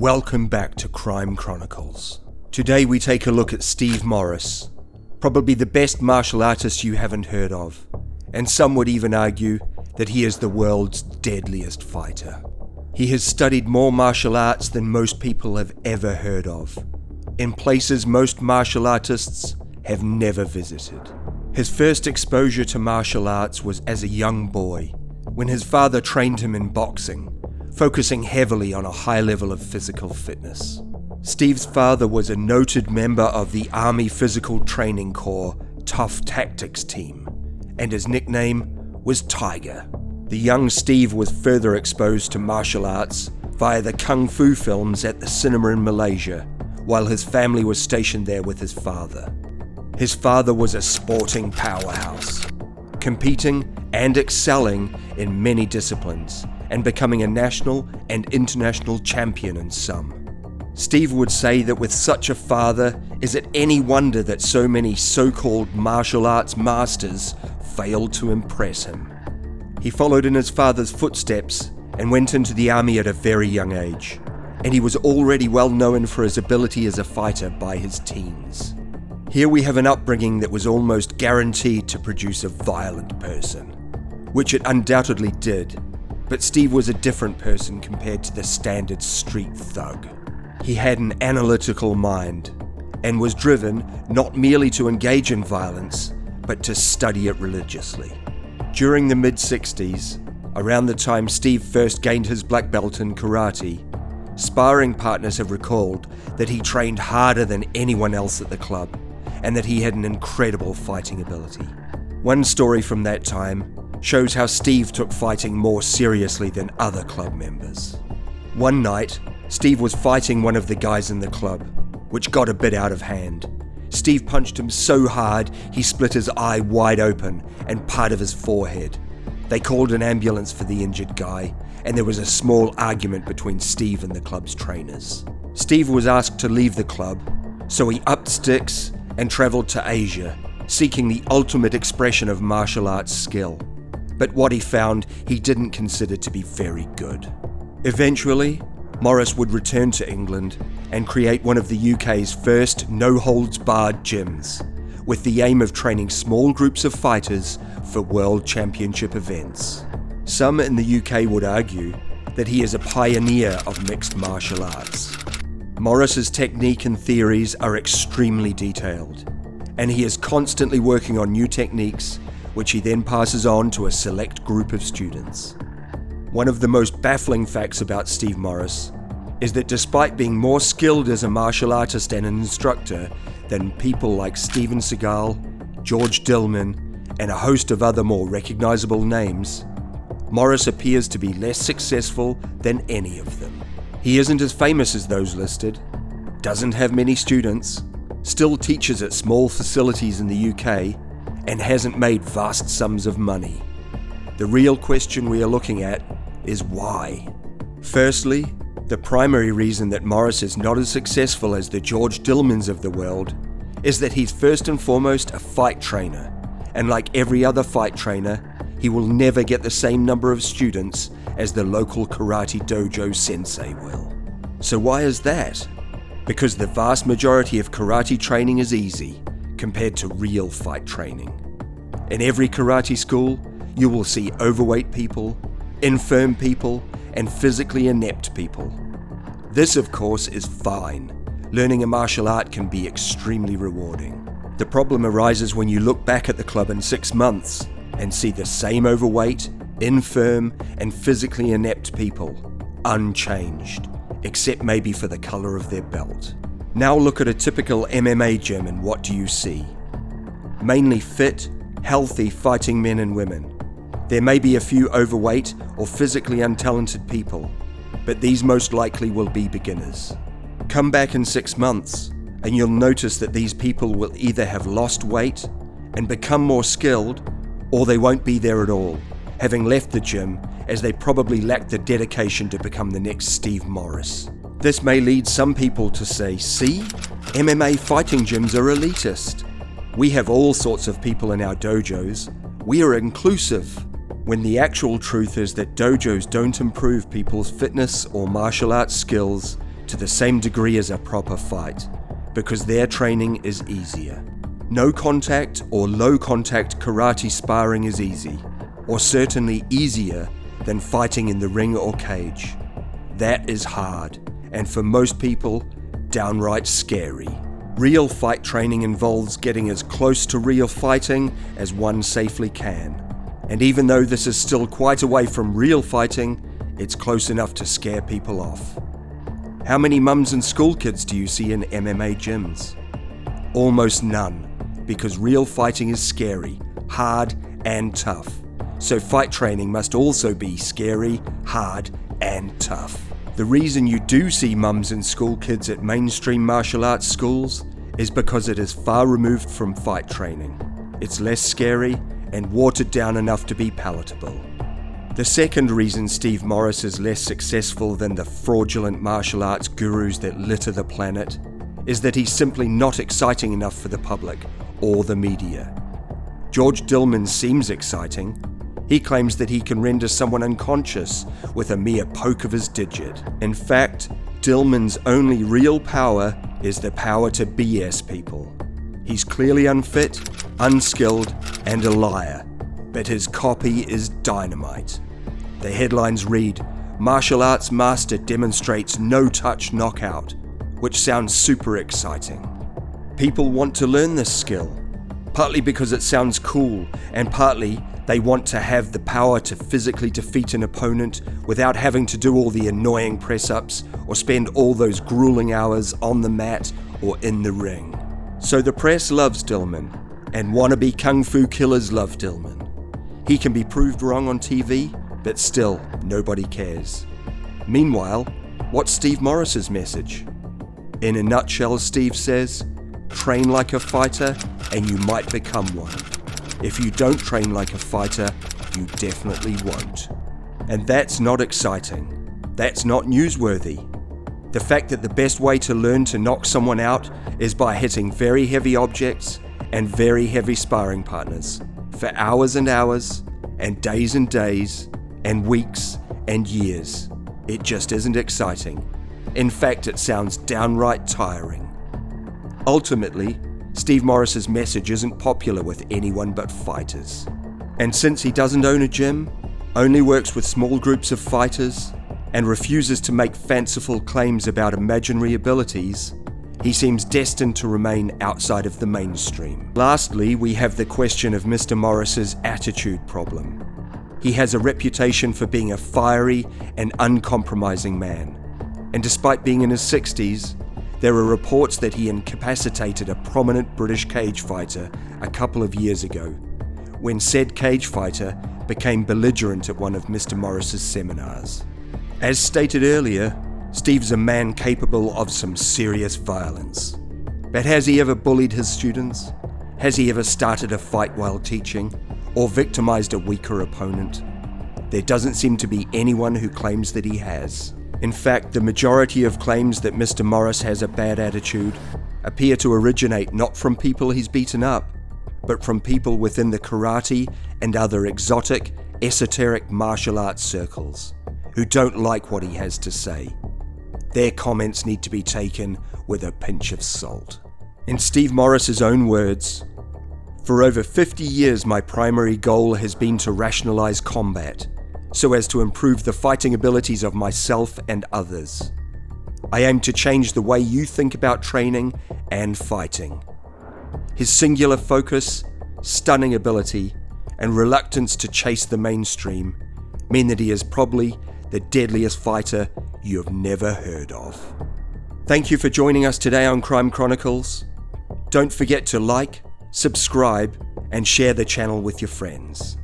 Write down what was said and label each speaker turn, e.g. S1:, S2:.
S1: Welcome back to Crime Chronicles. Today we take a look at Steve Morris, probably the best martial artist you haven't heard of, and some would even argue that he is the world's deadliest fighter. He has studied more martial arts than most people have ever heard of, in places most martial artists have never visited. His first exposure to martial arts was as a young boy, when his father trained him in boxing, focusing heavily on a high level of physical fitness. Steve's father was a noted member of the Army Physical Training Corps Tough Tactics team, and his nickname was Tiger. The young Steve was further exposed to martial arts via the Kung Fu films at the cinema in Malaysia, while his family was stationed there with his father. His father was a sporting powerhouse, competing and excelling in many disciplines, and becoming a national and international champion in some. Steve would say that with such a father, is it any wonder that so many so-called martial arts masters failed to impress him? He followed in his father's footsteps and went into the army at a very young age, and he was already well known for his ability as a fighter by his teens. Here we have an upbringing that was almost guaranteed to produce a violent person, which it undoubtedly did. But Steve was a different person compared to the standard street thug. He had an analytical mind and was driven not merely to engage in violence, but to study it religiously. During the mid-60s, around the time Steve first gained his black belt in karate, sparring partners have recalled that he trained harder than anyone else at the club and that he had an incredible fighting ability. One story from that time shows how Steve took fighting more seriously than other club members. One night, Steve was fighting one of the guys in the club, which got a bit out of hand. Steve punched him so hard he split his eye wide open and part of his forehead. They called an ambulance for the injured guy, and there was a small argument between Steve and the club's trainers. Steve was asked to leave the club, so he upped sticks and travelled to Asia, seeking the ultimate expression of martial arts skill. But what he found, he didn't consider to be very good. Eventually, Morris would return to England and create one of the UK's first no-holds-barred gyms, with the aim of training small groups of fighters for world championship events. Some in the UK would argue that he is a pioneer of mixed martial arts. Morris's technique and theories are extremely detailed, and he is constantly working on new techniques which he then passes on to a select group of students. One of the most baffling facts about Steve Morris is that despite being more skilled as a martial artist and an instructor than people like Steven Seagal, George Dillman, and a host of other more recognizable names, Morris appears to be less successful than any of them. He isn't as famous as those listed, doesn't have many students, still teaches at small facilities in the UK, and hasn't made vast sums of money. The real question we are looking at is why. Firstly, the primary reason that Morris is not as successful as the George Dillmans of the world is that he's first and foremost a fight trainer, and like every other fight trainer, he will never get the same number of students as the local karate dojo sensei will. So why is that? Because the vast majority of karate training is easy compared to real fight training. In every karate school, you will see overweight people, infirm people, and physically inept people. This, of course, is fine. Learning a martial art can be extremely rewarding. The problem arises when you look back at the club in 6 months and see the same overweight, infirm, and physically inept people, unchanged, except maybe for the color of their belt. Now look at a typical MMA gym and what do you see? Mainly fit, healthy fighting men and women. There may be a few overweight or physically untalented people, but these most likely will be beginners. Come back in 6 months and you'll notice that these people will either have lost weight and become more skilled, or they won't be there at all, having left the gym as they probably lack the dedication to become the next Steve Morris. This may lead some people to say, see, MMA fighting gyms are elitist. We have all sorts of people in our dojos. We are inclusive. When the actual truth is that dojos don't improve people's fitness or martial arts skills to the same degree as a proper fight, because their training is easier. No contact or low contact karate sparring is easy, or certainly easier than fighting in the ring or cage. That is hard, and for most people, downright scary. Real fight training involves getting as close to real fighting as one safely can. And even though this is still quite away from real fighting, it's close enough to scare people off. How many mums and school kids do you see in MMA gyms? Almost none, because real fighting is scary, hard, and tough. So fight training must also be scary, hard, and tough. The reason you do see mums and school kids at mainstream martial arts schools is because it is far removed from fight training. It's less scary and watered down enough to be palatable. The second reason Steve Morris is less successful than the fraudulent martial arts gurus that litter the planet is that he's simply not exciting enough for the public or the media. George Dillman seems exciting. He claims that he can render someone unconscious with a mere poke of his digit. In fact, Dillman's only real power is the power to BS people. He's clearly unfit, unskilled, and a liar, but his copy is dynamite. The headlines read, "Martial Arts Master Demonstrates No-Touch Knockout," which sounds super exciting. People want to learn this skill, partly because it sounds cool, and partly they want to have the power to physically defeat an opponent without having to do all the annoying press-ups or spend all those grueling hours on the mat or in the ring. So the press loves Dillman, and wannabe kung fu killers love Dillman. He can be proved wrong on TV, but still, nobody cares. Meanwhile, what's Steve Morris's message? In a nutshell, Steve says, train like a fighter and you might become one. If you don't train like a fighter, you definitely won't. And that's not exciting. That's not newsworthy. The fact that the best way to learn to knock someone out is by hitting very heavy objects and very heavy sparring partners for hours and hours and days and weeks and years. It just isn't exciting. In fact, it sounds downright tiring. Ultimately, Steve Morris's message isn't popular with anyone but fighters. And since he doesn't own a gym, only works with small groups of fighters, and refuses to make fanciful claims about imaginary abilities, he seems destined to remain outside of the mainstream. Lastly, we have the question of Mr. Morris's attitude problem. He has a reputation for being a fiery and uncompromising man, and despite being in his 60s, there are reports that he incapacitated a prominent British cage fighter a couple of years ago, when said cage fighter became belligerent at one of Mr. Morris's seminars. As stated earlier, Steve's a man capable of some serious violence. But has he ever bullied his students? Has he ever started a fight while teaching, or victimized a weaker opponent? There doesn't seem to be anyone who claims that he has. In fact, the majority of claims that Mr. Morris has a bad attitude appear to originate not from people he's beaten up, but from people within the karate and other exotic, esoteric martial arts circles who don't like what he has to say. Their comments need to be taken with a pinch of salt. In Steve Morris's own words, "For over 50 years my primary goal has been to rationalize combat, so as to improve the fighting abilities of myself and others. I aim to change the way you think about training and fighting." His singular focus, stunning ability, and reluctance to chase the mainstream mean that he is probably the deadliest fighter you have never heard of. Thank you for joining us today on Crime Chronicles. Don't forget to like, subscribe, and share the channel with your friends.